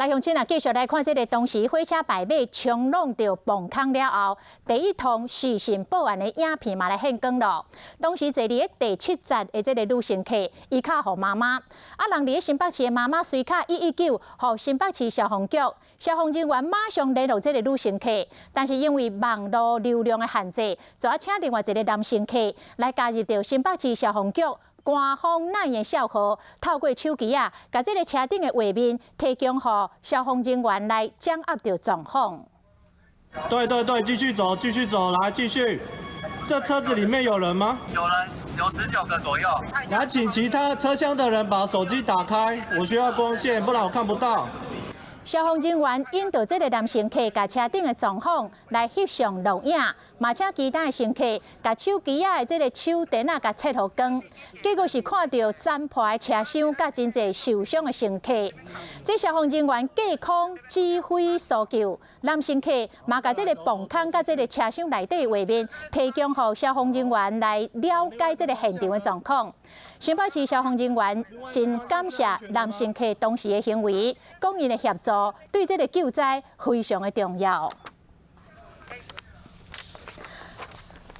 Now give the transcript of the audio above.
来，乡亲啊，继续来看这个当时火车摆尾冲撞到崩坑了后，第一通事情报案的影片嘛来现光咯。当时坐伫第7节的这个女乘客，伊卡互妈妈，人伫新北市的妈妈随卡119，互新北市消防局，消防人员马上联络这个女乘客，但是因为网络流量的限制，就要请另外一个男乘客来加入到新北市消防局。 官方那言笑号，透过手机啊，把这个车顶的画面提供给消防人员来掌握到状况。对，继续走，来继续。这车子里面有人吗？有人，有19个左右。来，请其他车厢的人把手机打开，我需要光线，不然我看不到。 消防人员引导这个男乘客把车顶的状况来翕相录影，嘛请其他的乘客把手机的这个手电啊，甲切互光，结果是看到残破的车厢，甲真侪受伤的乘客。这消防人员架空指挥搜救，男乘客嘛甲这个崩坑甲这个车厢内底的画面提供给消防人员来了解这个现场的状况。新北市消防人员真感谢男乘客当时的行为，讲因的协助对这个救灾非常的重要。